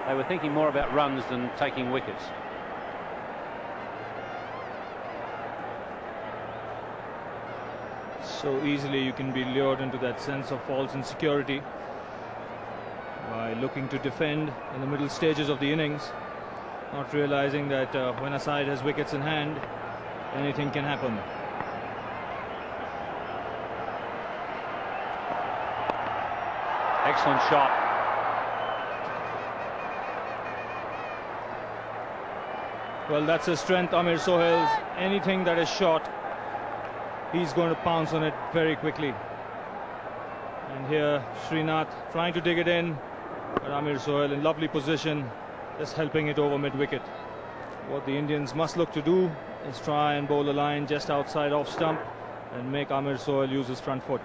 They were thinking more about runs than taking wickets. So easily you can be lured into that sense of false insecurity by looking to defend in the middle stages of the innings, not realizing that when a side has wickets in hand, anything can happen. Excellent shot. Well, that's his strength, Amir Sohail's. Anything that is short, he's going to pounce on it very quickly. And here Srinath trying to dig it in, but Amir Sohail in lovely position, just helping it over mid-wicket. What the Indians must look to do is try and bowl a line just outside off stump and make Amir Sohail use his front foot.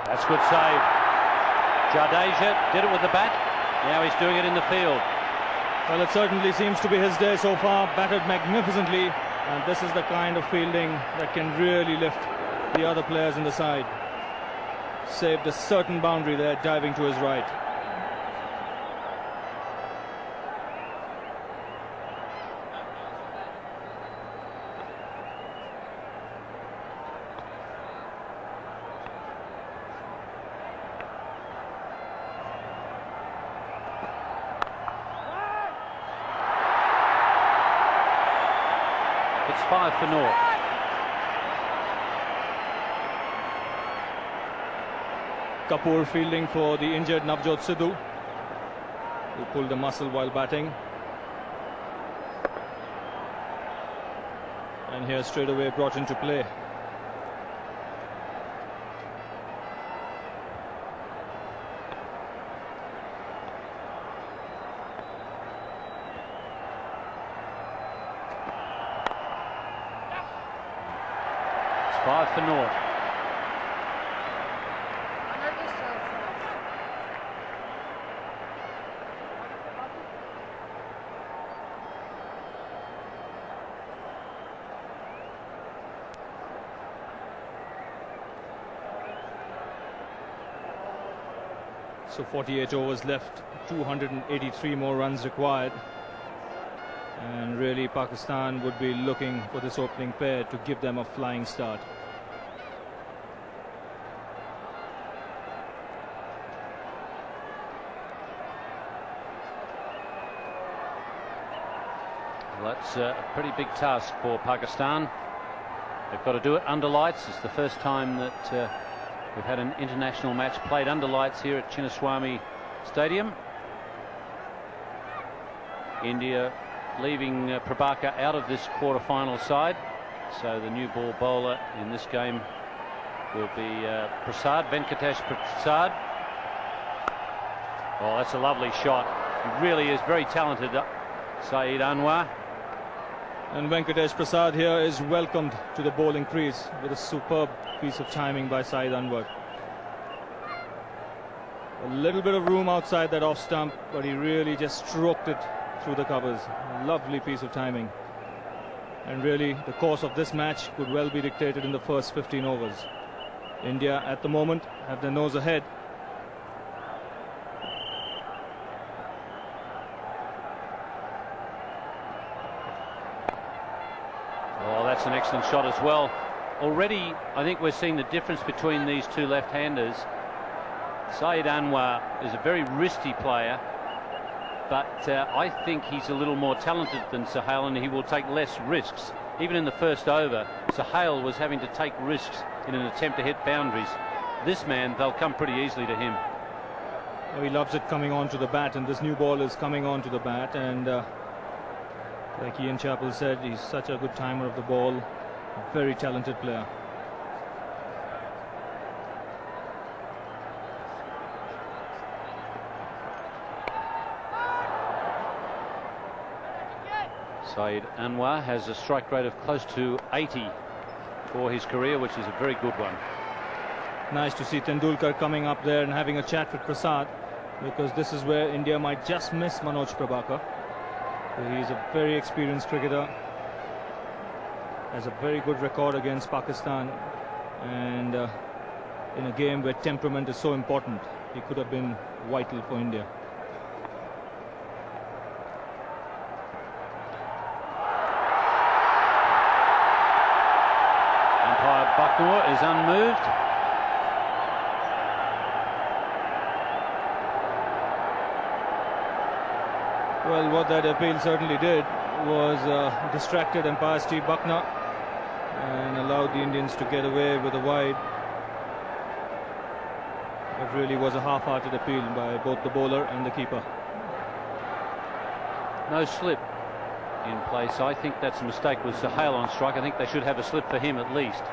That's a good save. Jadeja did it with the bat. Now he's doing it in the field. Well, it certainly seems to be his day so far. Batted magnificently, and this is the kind of fielding that can really lift the other players in the side. Saved a certain boundary there, diving to his right. It's 5 for naught. Kapoor fielding for the injured Navjot Sidhu, who pulled a muscle while batting. And here straight away brought into play. It's 5 for naught. So 48 overs left, 283 more runs required. And really Pakistan would be looking for this opening pair to give them a flying start. Well, that's a pretty big task for Pakistan. They've got to do it under lights. It's the first time that we've had an international match played under lights here at Chinnaswamy Stadium. India leaving Prabhakar out of this quarter-final side. So the new ball bowler in this game will be Venkatesh Prasad. Oh, that's a lovely shot. He really is very talented, Saeed Anwar. And Venkatesh Prasad here is welcomed to the bowling crease with a superb piece of timing by Saeed Anwar. A little bit of room outside that off stump, but he really just stroked it through the covers. A lovely piece of timing. And really the course of this match could well be dictated in the first 15 overs. India at the moment have their nose ahead. Oh, that's an excellent shot as well. Already I think we're seeing the difference between these two left-handers. Saeed Anwar is a very wristy player, but I think he's a little more talented than Sohail, and he will take less risks. Even in the first over, Sohail was having to take risks in an attempt to hit boundaries. This man, they'll come pretty easily to him. Oh, he loves it coming on to the bat, and this new ball is coming on to the bat, and like Ian Chappell said, he's such a good timer of the ball, a very talented player. Saeed Anwar has a strike rate of close to 80 for his career, which is a very good one. Nice to see Tendulkar coming up there and having a chat with Prasad, because this is where India might just miss Manoj Prabhakar. He's a very experienced cricketer, has a very good record against Pakistan, and in a game where temperament is so important, he could have been vital for India. Umpire Bangalore is unmoved. Well, what that appeal certainly did was distracted umpire Steve Buckner and allowed the Indians to get away with a wide. It really was a half-hearted appeal by both the bowler and the keeper. No slip in place. I think that's a mistake with Sohail on strike. I think they should have a slip for him at least.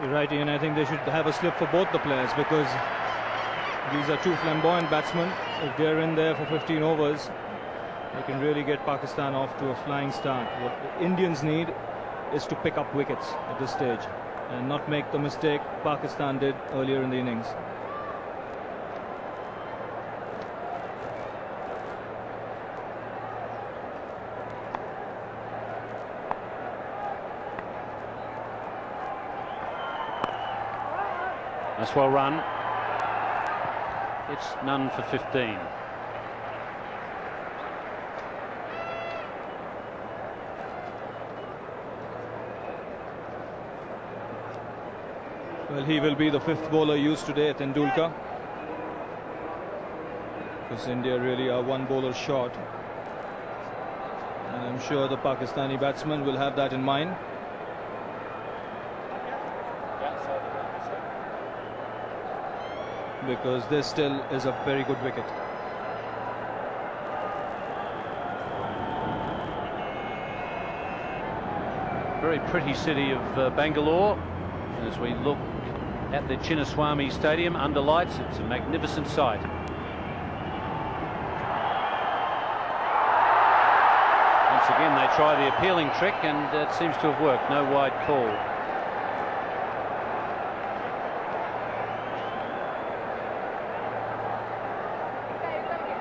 You're right, Ian. I think they should have a slip for both the players, because these are two flamboyant batsmen. If they're in there for 15 overs, they can really get Pakistan off to a flying start. What the Indians need is to pick up wickets at this stage and not make the mistake Pakistan did earlier in the innings. That's well run. It's none for 15. Well, he will be the fifth bowler used today, Tendulkar, because India really are one bowler short, and I'm sure the Pakistani batsmen will have that in mind. Because this still is a very good wicket. Very pretty city of Bangalore. As we look at the Chinnaswamy Stadium under lights, it's a magnificent sight. Once again they try the appealing trick, and it seems to have worked. No wide call.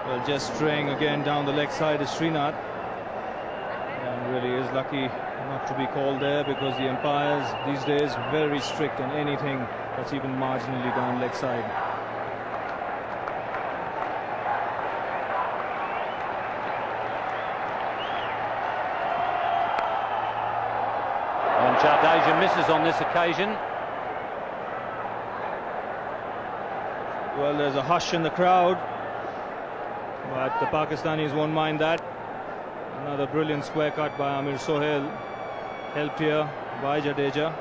Well, just straying again down the leg side is Srinath, and really is lucky not to be called there, because the umpires these days very strict on anything that's even marginally down leg side. And Jadeja misses on this occasion. Well, there's a hush in the crowd, but the Pakistanis won't mind that. Another brilliant square cut by Amir Sohail, helped here by Jadeja.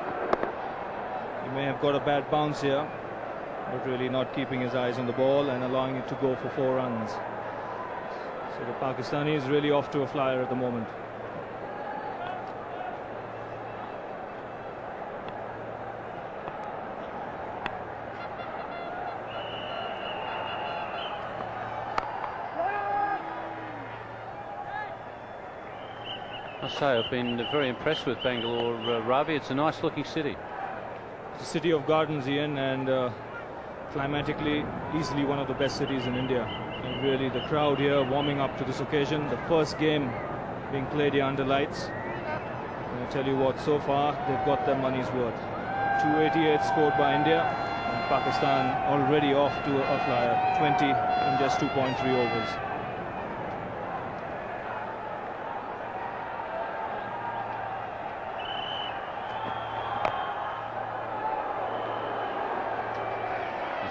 He may have got a bad bounce here, but really not keeping his eyes on the ball and allowing it to go for 4 runs. So the Pakistani is really off to a flyer at the moment. I say I've been very impressed with Bangalore, Ravi. It's a nice looking city. It's a city of gardens, Ian, and climatically easily one of the best cities in India. And really the crowd here warming up to this occasion, the first game being played here under lights. And I tell you what, so far they've got their money's worth. 288 scored by India, and Pakistan already off to a flyer, 20 in just 2.3 overs.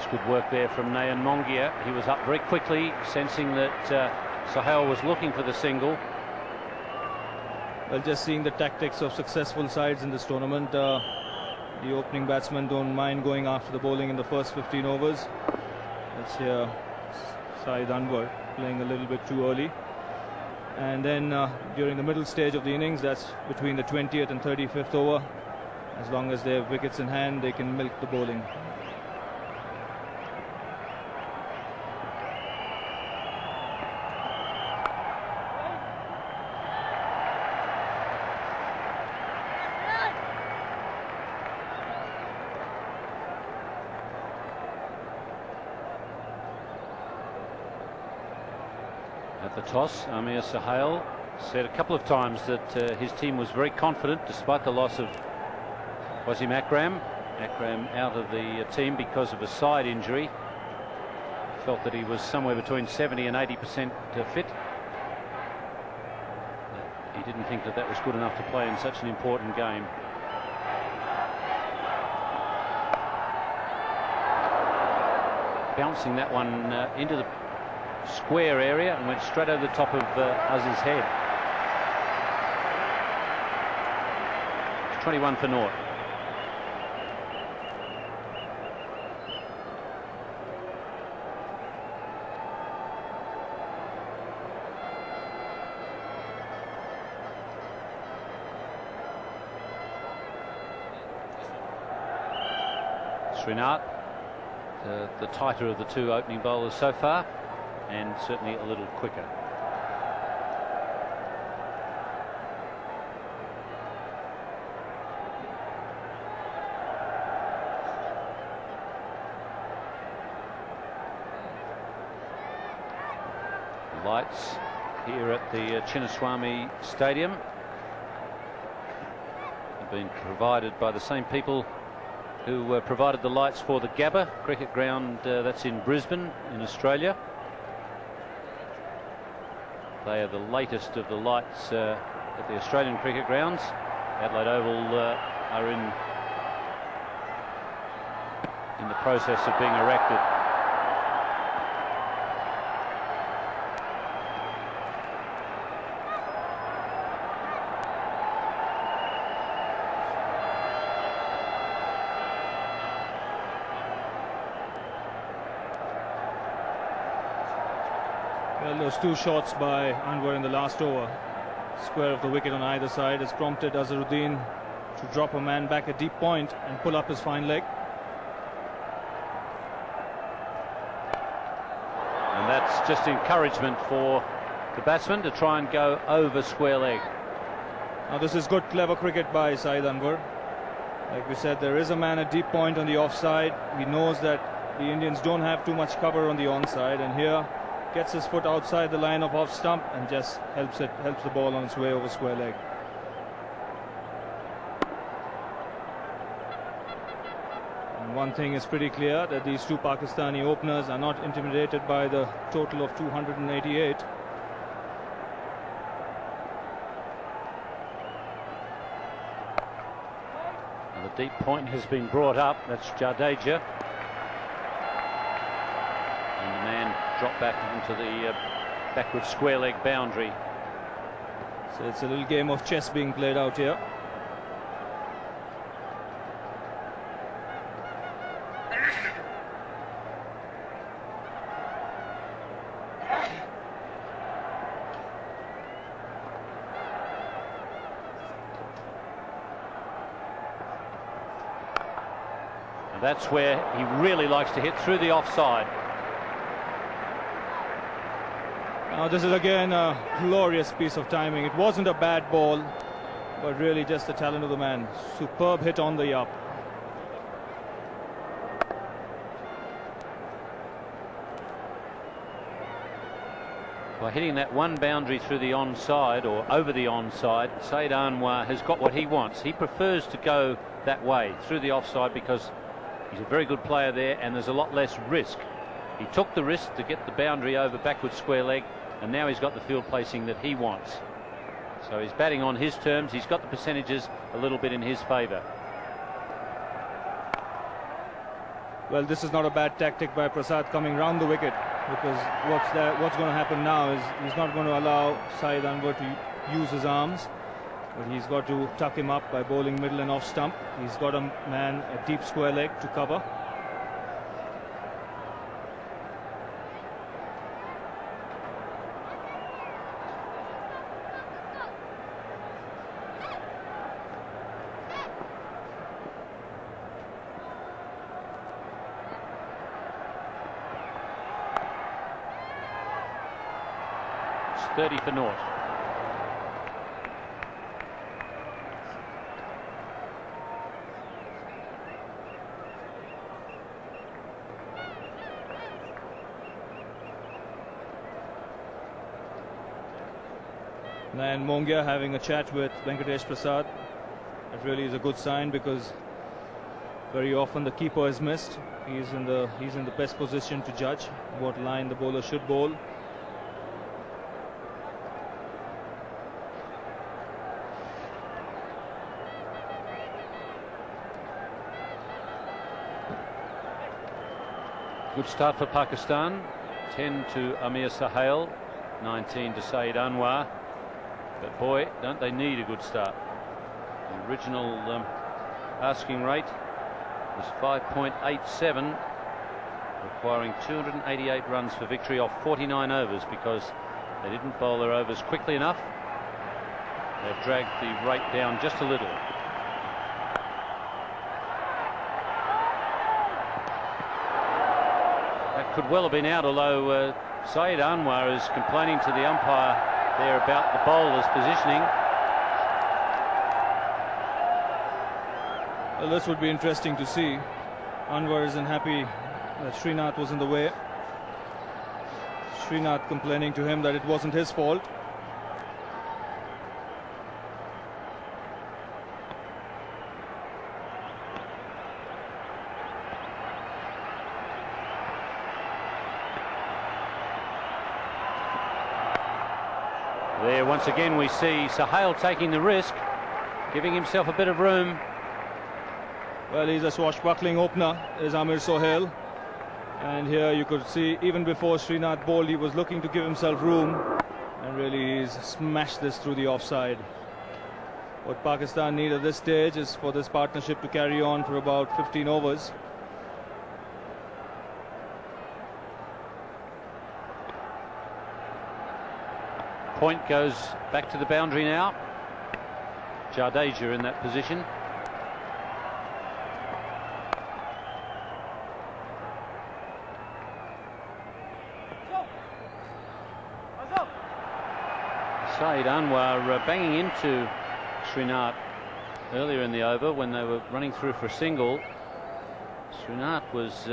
Good work there from Nayan Mongia. He was up very quickly, sensing that Sohail was looking for the single. Well, just seeing the tactics of successful sides in this tournament, the opening batsmen don't mind going after the bowling in the first 15 overs. Let's hear Saeed Anwar playing a little bit too early. And then during the middle stage of the innings, that's between the 20th and 35th over, as long as they have wickets in hand, they can milk the bowling. At the toss, Amir Sohail said a couple of times that his team was very confident despite the loss of Wasim Akram. Akram out of the team because of a side injury. Felt that he was somewhere between 70 and 80% fit. He didn't think that that was good enough to play in such an important game. Bouncing that one into the square area and went straight over the top of Aziz's head. 21 for naught. Srinath, the tighter of the two opening bowlers so far, and certainly a little quicker. Lights here at the Chinnaswamy Stadium have been provided by the same people who provided the lights for the Gabba cricket ground that's in Brisbane in Australia. They are the latest of the lights at the Australian cricket grounds. Adelaide Oval are in the process of being erected. Well, those two shots by Anwar in the last over, square of the wicket on either side, has prompted Azharuddin to drop a man back at deep point and pull up his fine leg. And that's just encouragement for the batsman to try and go over square leg. Now this is good, clever cricket by Saeed Anwar. Like we said, there is a man at deep point on the offside. He knows that the Indians don't have too much cover on the onside, and here gets his foot outside the line of off stump and just helps the ball on its way over square leg. And one thing is pretty clear, that these two Pakistani openers are not intimidated by the total of 288. And the deep point has been brought up. That's Jadeja. And the man dropped back into the backward square leg boundary. So it's a little game of chess being played out here. And that's where he really likes to hit, through the offside. Now this is again a glorious piece of timing. It wasn't a bad ball, but really just the talent of the man. Superb hit on the up. By hitting that one boundary through the onside, or over the onside, Saeed Anwar has got what he wants. He prefers to go that way, through the offside, because he's a very good player there and there's a lot less risk. He took the risk to get the boundary over backward square leg, and now he's got the field placing that he wants. So he's batting on his terms. He's got the percentages a little bit in his favour. Well, this is not a bad tactic by Prasad coming round the wicket, because what's going to happen now is he's not going to allow Saeed Anwar to use his arms, but he's got to tuck him up by bowling middle and off stump. He's got a man at deep square leg to cover. It's 30 for naught. And Mongia having a chat with Venkatesh Prasad. That really is a good sign, because very often the keeper is missed. He's in the best position to judge what line the bowler should bowl. Good start for Pakistan. 10 to Amir Sohail, 19 to Saeed Anwar. But boy, don't they need a good start. The original asking rate was 5.87, requiring 288 runs for victory off 49 overs, because they didn't bowl their overs quickly enough. They've dragged the rate down just a little. That could well have been out, although Saeed Anwar is complaining to the umpire there about the bowler's positioning. Well, this would be interesting to see. Anwar isn't happy that Srinath was in the way. Srinath complaining to him that it wasn't his fault. There, once again, we see Sohail taking the risk, giving himself a bit of room. Well, he's a swashbuckling opener, is Amir Sohail. And here you could see, even before Srinath bowled, he was looking to give himself room. And really he's smashed this through the offside. What Pakistan need at this stage is for this partnership to carry on for about 15 overs. Point goes back to the boundary now. Jadeja in that position. Saeed Anwar banging into Srinath earlier in the over when they were running through for a single. Srinath was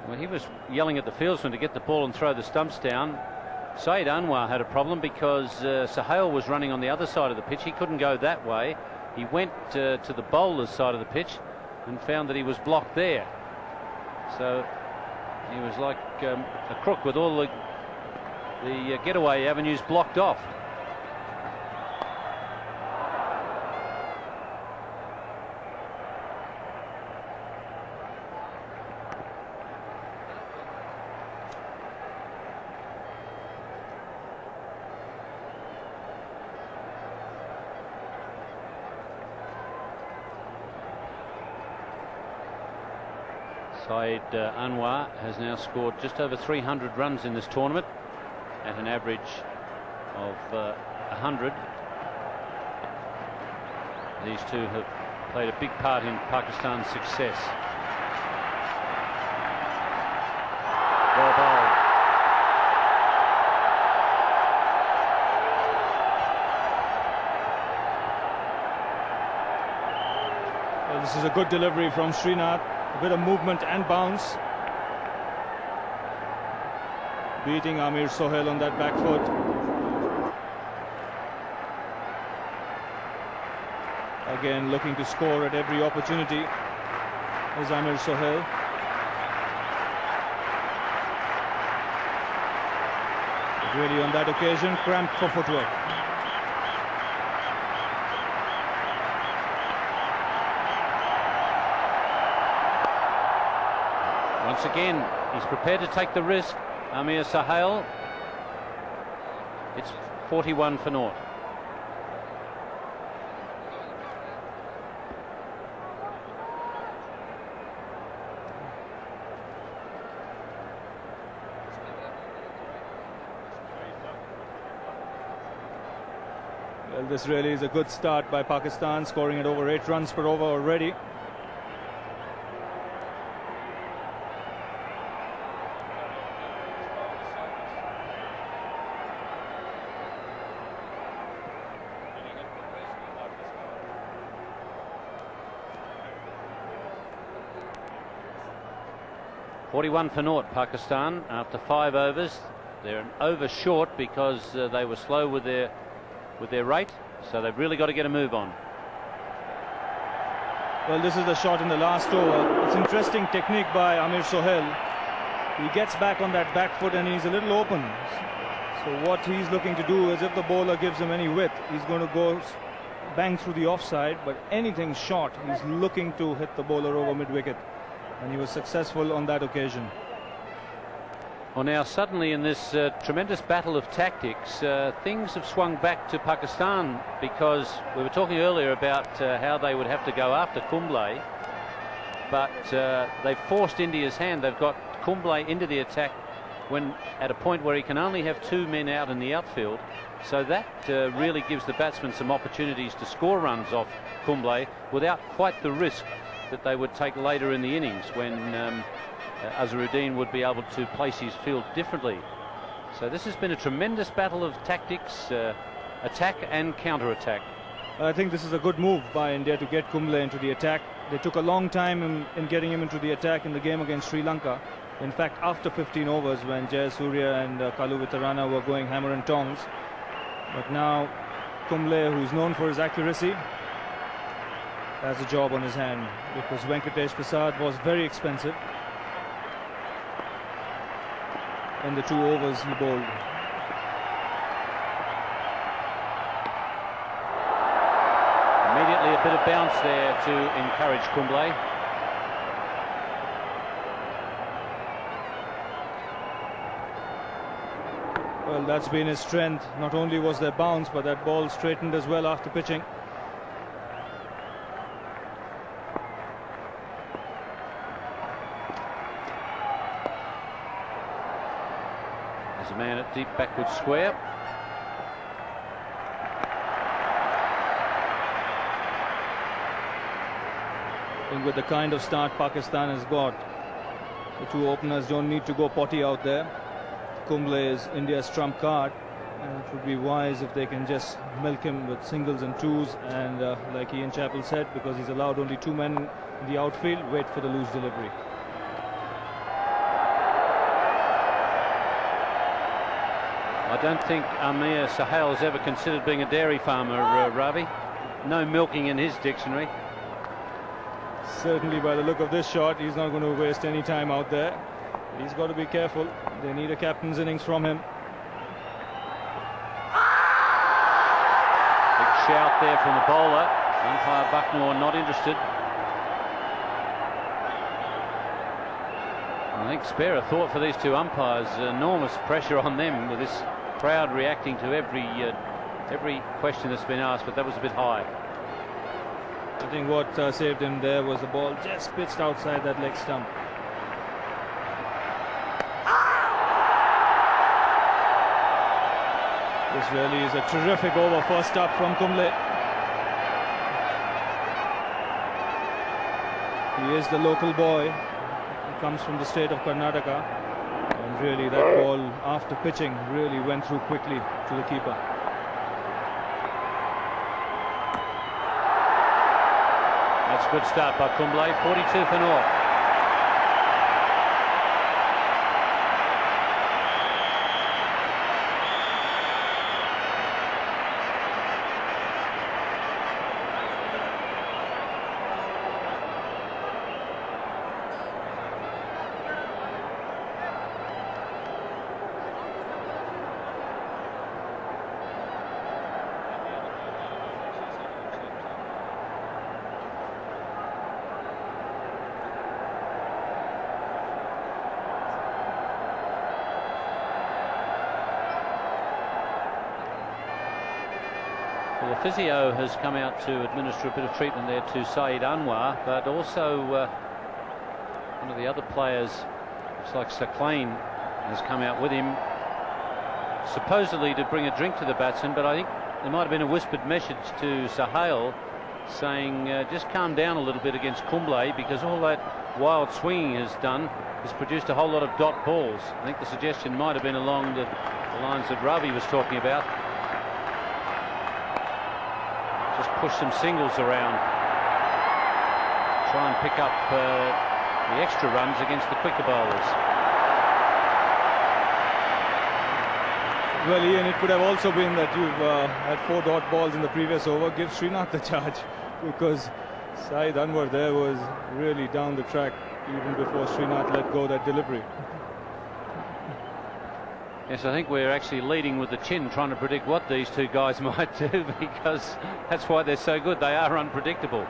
when he was yelling at the fieldsman to get the ball and throw the stumps down. Saeed Anwar had a problem because Sohail was running on the other side of the pitch. He couldn't go that way. He went to the bowler's side of the pitch and found that he was blocked there. So he was like a crook with all the getaway avenues blocked off. Saeed Anwar has now scored just over 300 runs in this tournament at an average of 100. These two have played a big part in Pakistan's success. Well bowled. Well, this is a good delivery from Srinath. A bit of movement and bounce. Beating Amir Sohail on that back foot. Again, looking to score at every opportunity is Amir Sohail. But really on that occasion, cramped for footwork. Once again, he's prepared to take the risk. Amir Sohail. It's 41 for naught. Well, this really is a good start by Pakistan, scoring at over 8 runs per over already. .41 for naught, Pakistan, after 5 overs. They're an over short because they were slow with their rate, so they've really got to get a move on. Well, this is the shot in the last over. It's interesting technique by Amir Sohail. He gets back on that back foot and he's a little open. So what he's looking to do is, if the bowler gives him any width, he's going to go bang through the offside, but anything short, he's looking to hit the bowler over mid-wicket, and he was successful on that occasion. Well, now suddenly in this tremendous battle of tactics, things have swung back to Pakistan, because we were talking earlier about how they would have to go after Kumble, but they've forced India's hand. They've got Kumble into the attack when at a point where he can only have 2 men out in the outfield, so that really gives the batsmen some opportunities to score runs off Kumble without quite the risk that they would take later in the innings, when Azharuddin would be able to place his field differently. So this has been a tremendous battle of tactics, attack and counter-attack. I think this is a good move by India to get Kumble into the attack. They took a long time in getting him into the attack in the game against Sri Lanka. In fact, after 15 overs, when Jayasuriya and Kalu Vitarana were going hammer and tongs. But now Kumble, who's known for his accuracy, has a job on his hand, because Venkatesh Prasad was very expensive in the 2 overs he bowled. Immediately a bit of bounce there to encourage Kumble. Well, that's been his strength. Not only was there bounce, but that ball straightened as well after pitching. There's a man at deep backward square. I think with the kind of start Pakistan has got, the 2 openers don't need to go potty out there. Kumble is India's trump card, and it would be wise if they can just milk him with singles and twos, and like Ian Chappell said, because he's allowed only 2 men in the outfield, wait for the loose delivery. I don't think Amir Sohail has ever considered being a dairy farmer, Ravi. No milking in his dictionary. Certainly by the look of this shot, he's not going to waste any time out there. He's got to be careful. They need a captain's innings from him. Big shout there from the bowler. Umpire Bucknor not interested. I think spare a thought for these 2 umpires. Enormous pressure on them with this crowd reacting to every question that's been asked, but that was a bit high. I think what saved him there was the ball just pitched outside that leg stump. This really is a terrific over first up from Kumble. He is the local boy. He comes from the state of Karnataka. And really that ball after pitching really went through quickly to the keeper. That's a good start by Kumble. 42 for naught. Well, the physio has come out to administer a bit of treatment there to Saeed Anwar, but also one of the other players, looks like Saklain, has come out with him, supposedly to bring a drink to the batsman, but I think there might have been a whispered message to Sohail saying just calm down a little bit against Kumble, because all that wild swinging has produced a whole lot of dot balls. I think the suggestion might have been along the lines that Ravi was talking about. Just push some singles around, try and pick up the extra runs against the quicker bowlers. Well, Ian, it could have also been that you've had 4 dot balls in the previous over. Give Srinath the charge, because Saeed Anwar there was really down the track even before Srinath let go that delivery. Yes, I think we're actually leading with the chin, trying to predict what these two guys might do, because that's why they're so good. They are unpredictable.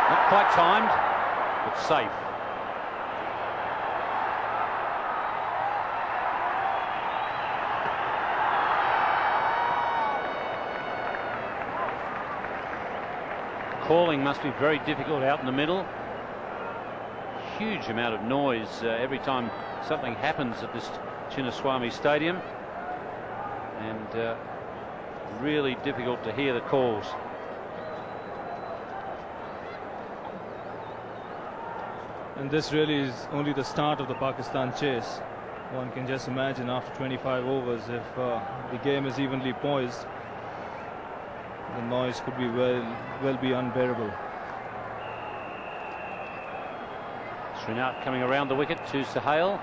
Not quite timed, but safe. Calling must be very difficult out in the middle. Huge amount of noise every time something happens at this Chinnaswamy Stadium, and really difficult to hear the calls. And this really is only the start of the Pakistan chase. One can just imagine after 25 overs, if the game is evenly poised, the noise could be well be unbearable. Srinath coming around the wicket to Sohail.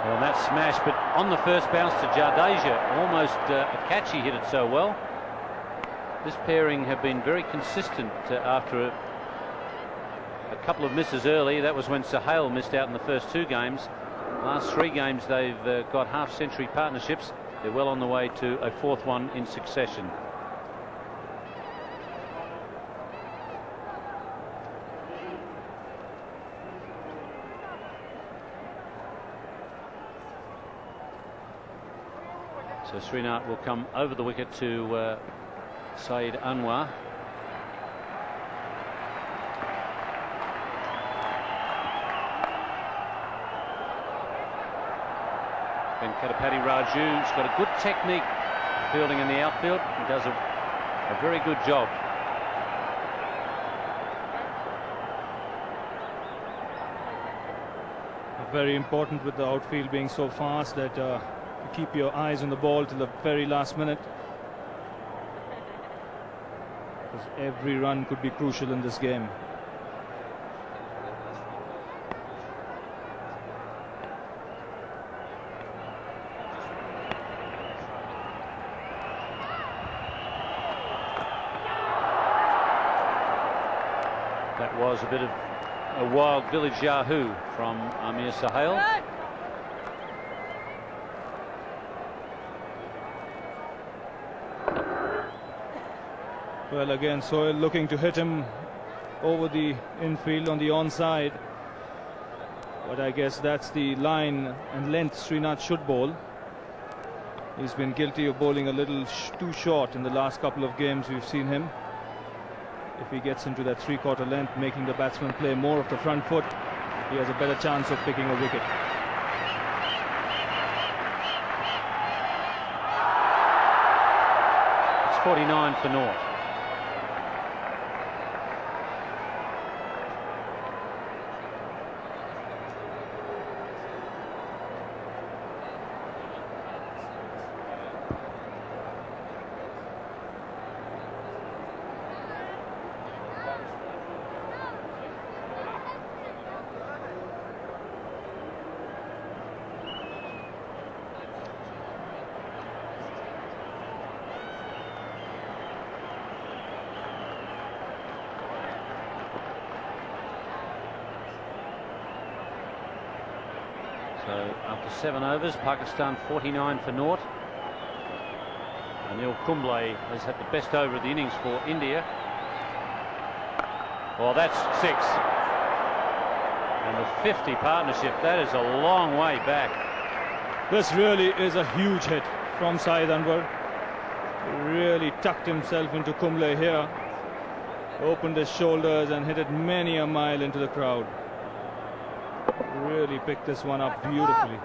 Well, that smash, but on the first bounce to Jadeja, almost a catch. He hit it so well. This pairing have been very consistent after a couple of misses early. That was when Sohail missed out in the first 2 games. Last 3 games they've got half-century partnerships. They're well on the way to a 4th one in succession. So Srinath will come over the wicket to Saeed Anwar. Venkatapati Raju's got a good technique fielding in the outfield. He does a very good job. Very important with the outfield being so fast that you keep your eyes on the ball till the very last minute, because every run could be crucial in this game. That was a bit of a wild village yahoo from Amir Sohail. Well, again, Sohail looking to hit him over the infield on the onside, but I guess that's the line and length Srinath should bowl. He's been guilty of bowling a little too short in the last couple of games we've seen him. If he gets into that 3/4 length, making the batsman play more of the front foot, he has a better chance of picking a wicket. It's 49 for naught. So after 7 overs, Pakistan 49 for naught. Anil Kumble has had the best over of the innings for India. Well, that's 6. And the 50 partnership, that is a long way back. This really is a huge hit from Saeed Anwar. Really tucked himself into Kumble here, opened his shoulders and hit it many a mile into the crowd. Really picked this one up beautifully. You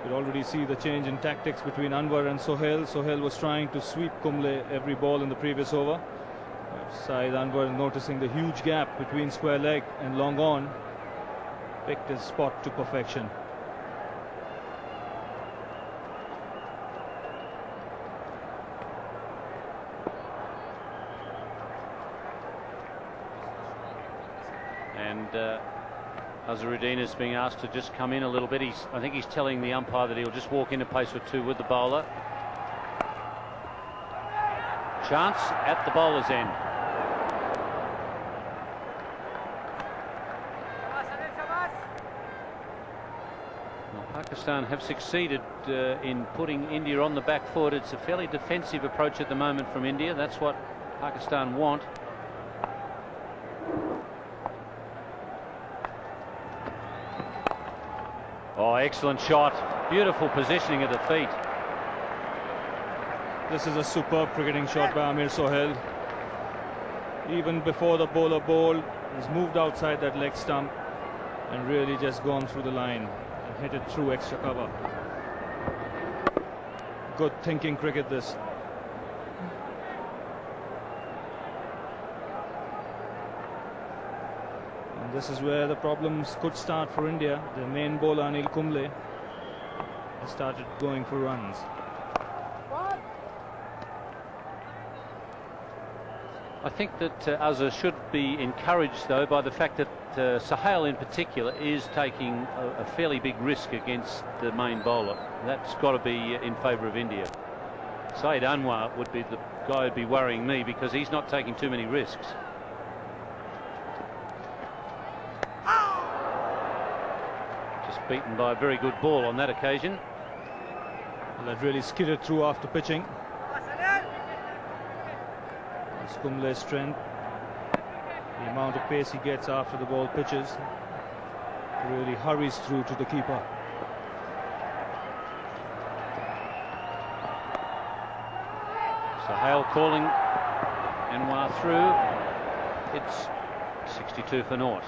could already see the change in tactics between Anwar and Sohail. Sohail was trying to sweep Kumble every ball in the previous over. Saeed Anwar, noticing the huge gap between square leg and long on, picked his spot to perfection. and Azharuddin is being asked to just come in a little bit. I think he's telling the umpire that he'll just walk in a pace or two with the bowler. Chance at the bowler's end. Well, Pakistan have succeeded in putting India on the back foot. It's a fairly defensive approach at the moment from India. That's what Pakistan want. Oh, excellent shot. Beautiful positioning of the feet. This is a superb cricketing shot by Amir Sohail. Even before the bowler bowled, he's moved outside that leg stump and really just gone through the line and hit it through extra cover. Good thinking cricket this. And this is where the problems could start for India. The main bowler Anil Kumble has started going for runs. I think that Azhar should be encouraged, though, by the fact that Sohail in particular is taking a fairly big risk against the main bowler. That's got to be in favour of India. Saeed Anwar would be the guy who'd be worrying me, because he's not taking too many risks. Just beaten by a very good ball on that occasion. Well, that really skidded through after pitching. Kumble's strength, the amount of pace he gets after the ball pitches, really hurries through to the keeper. Sohail calling Anwar through. It's 62 for naught.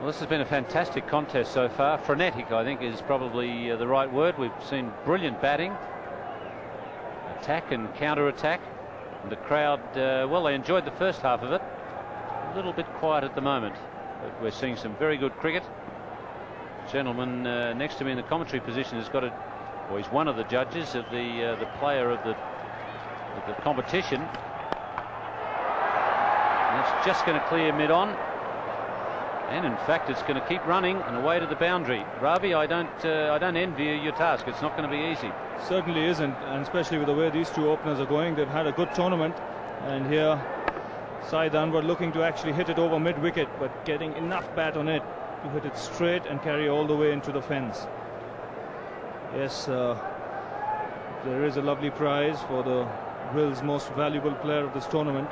Well, this has been a fantastic contest so far. Frenetic, I think, is probably the right word. We've seen brilliant batting, attack and counter-attack. And the crowd, well, they enjoyed the first half of it. A little bit quiet at the moment, but we're seeing some very good cricket. The gentleman next to me in the commentary position has got well, he's one of the judges of the player of the competition. And it's just going to clear mid-on. And in fact, it's going to keep running and away to the boundary. Ravi, I don't envy you your task. It's not going to be easy. Certainly isn't, and especially with the way these two openers are going. They've had a good tournament, and here Saeed Anwar looking to actually hit it over mid-wicket, but getting enough bat on it to hit it straight and carry all the way into the fence. Yes, there is a lovely prize for the world's most valuable player of this tournament,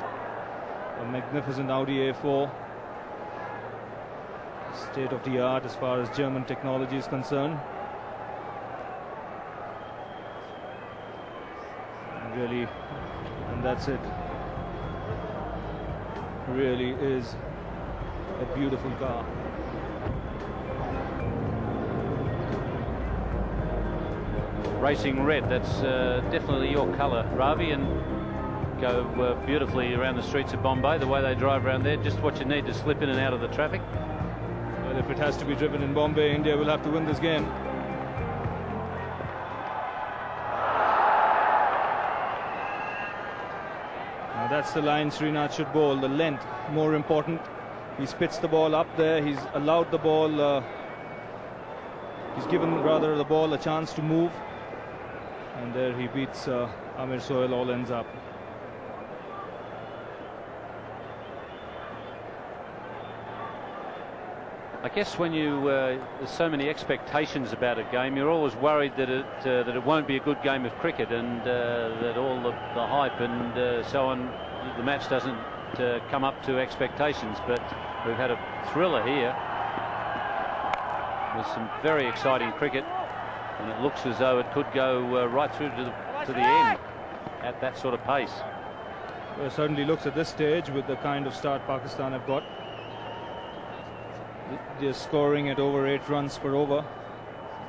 a magnificent Audi A4. State of the art as far as German technology is concerned. And really, and that's it. Really is a beautiful car. Racing red, that's definitely your colour, Ravi, and go beautifully around the streets of Bombay, the way they drive around there. Just what you need to slip in and out of the traffic. Well, if it has to be driven in Bombay, India will have to win this game. Now that's the line Srinath should bowl. The length more important. He spits the ball up there. He's allowed the ball. He's given rather the ball a chance to move, and there he beats Amir Sohail. All ends up. I guess when there's so many expectations about a game, you're always worried that it won't be a good game of cricket, and that all the hype and so on, the match doesn't come up to expectations. But we've had a thriller here with some very exciting cricket, and it looks as though it could go right through to the end at that sort of pace. Well, certainly looks at this stage with the kind of start Pakistan have got. They're scoring at over 8 runs per over,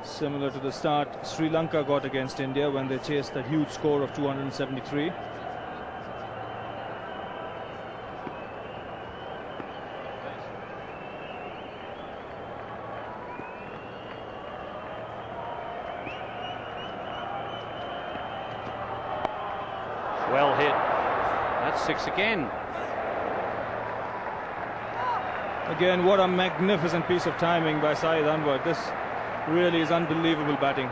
similar to the start Sri Lanka got against India when they chased that huge score of 273. Well hit. That's 6 again. Again, what a magnificent piece of timing by Saeed Anwar. This really is unbelievable batting.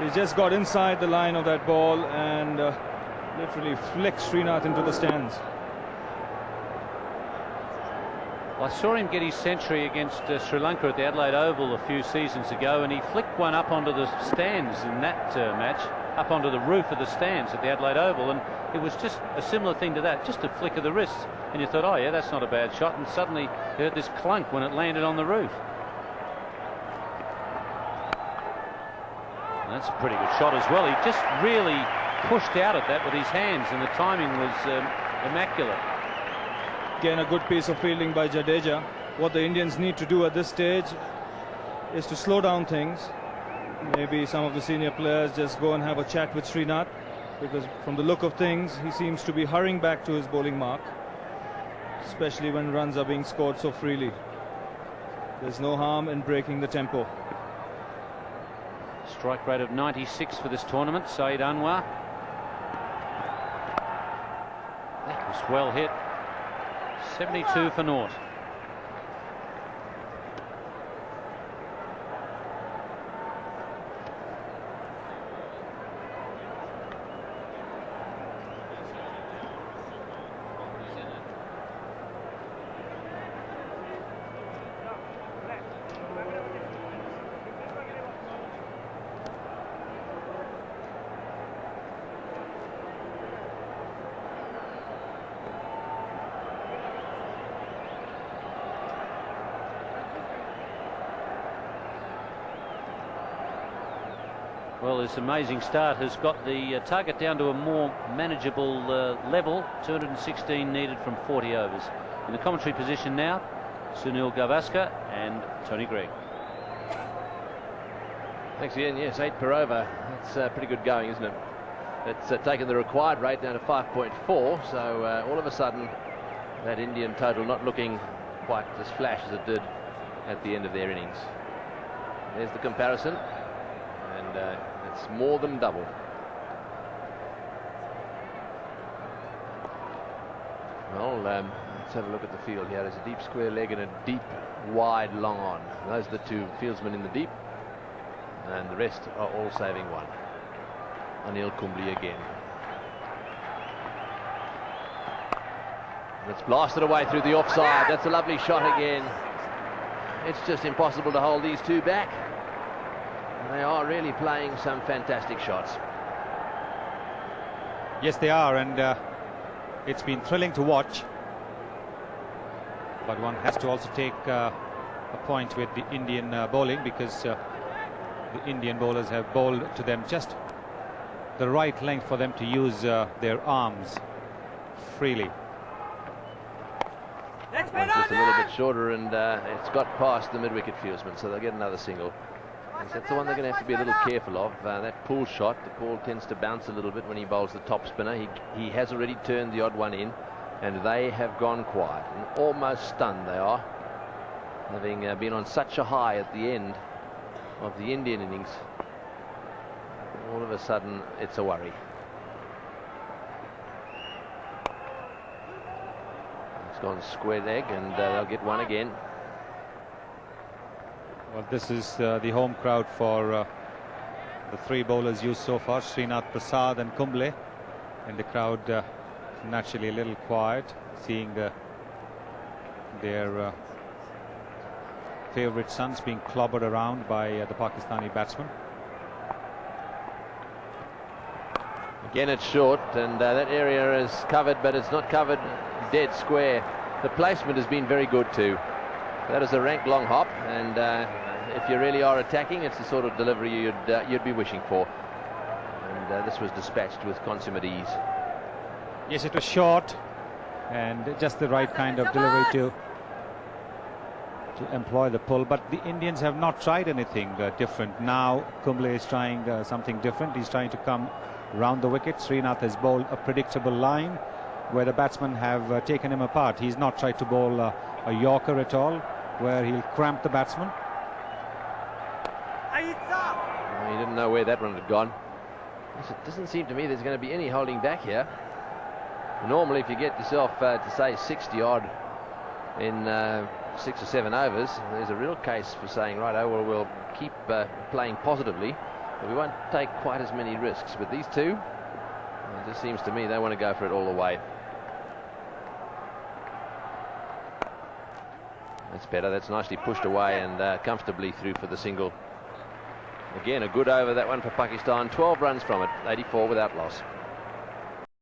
He's just got inside the line of that ball and literally flicked Srinath into the stands. Well, I saw him get his century against Sri Lanka at the Adelaide Oval a few seasons ago, and he flicked one up onto the stands in that match, up onto the roof of the stands at the Adelaide Oval, and it was just a similar thing to that, just a flick of the wrist, and you thought, oh yeah, that's not a bad shot, and suddenly you heard this clunk when it landed on the roof. And that's a pretty good shot as well. He just really pushed out at that with his hands, and the timing was immaculate. Again, a good piece of fielding by Jadeja. What the Indians need to do at this stage is to slow down things. Maybe some of the senior players just go and have a chat with Srinath, because from the look of things he seems to be hurrying back to his bowling mark, especially when runs are being scored so freely. There's no harm in breaking the tempo. Strike rate of 96 for this tournament, Saeed Anwar. That was well hit. 72 for naught. Well, this amazing start has got the target down to a more manageable level. 216 needed from 40 overs. In the commentary position now, Sunil Gavaskar and Tony Gregg. Thanks, Ian. Yes, 8 per over. That's pretty good going, isn't it? It's taken the required rate down to 5.4, so all of a sudden that Indian total not looking quite as flash as it did at the end of their innings. There's the comparison, and it's more than double. Well, let's have a look at the field here. There's a deep square leg and a deep wide long on. Those are the two fieldsmen in the deep, and the rest are all saving one. Anil Kumble again. And it's blasted away through the offside. That's a lovely shot again. It's just impossible to hold these two back. They are really playing some fantastic shots. Yes, they are, and it's been thrilling to watch. But one has to also take a point with the Indian bowling, because the Indian bowlers have bowled to them just the right length for them to use their arms freely. It's just a little bit shorter, and it's got past the mid-wicket fieldsman, so they'll get another single. And that's the one they're going to have to be a little careful of. That pull shot, the ball tends to bounce a little bit when he bowls the top spinner. He has already turned the odd one in, and they have gone quiet and almost stunned they are, having been on such a high at the end of the Indian innings. All of a sudden it's a worry. It's gone square leg, and they'll get one again. Well, this is the home crowd for the three bowlers used so far, Srinath, Prasad and Kumble, and the crowd naturally a little quiet, seeing their favourite sons being clobbered around by the Pakistani batsmen. Again, it's short, and that area is covered, but it's not covered dead square. The placement has been very good too. That is a rank long hop, and if you really are attacking, it's the sort of delivery you'd be wishing for. And this was dispatched with consummate ease. Yes, it was short, and just the right kind of delivery to employ the pull. But the Indians have not tried anything different. Now Kumble is trying something different. He's trying to come round the wicket. Srinath has bowled a predictable line where the batsmen have taken him apart. He's not tried to bowl a Yorker at all, where he'll cramp the batsman. He didn't know where that one had gone. It doesn't seem to me there's going to be any holding back here. Normally, if you get yourself to say 60 odd in 6 or 7 overs, there's a real case for saying, right, oh well, we'll keep playing positively, but we won't take quite as many risks. But these two, it just seems to me they want to go for it all the way. That's better. That's nicely pushed away and comfortably through for the single. Again, a good over, that one for Pakistan. 12 runs from it, 84 without loss.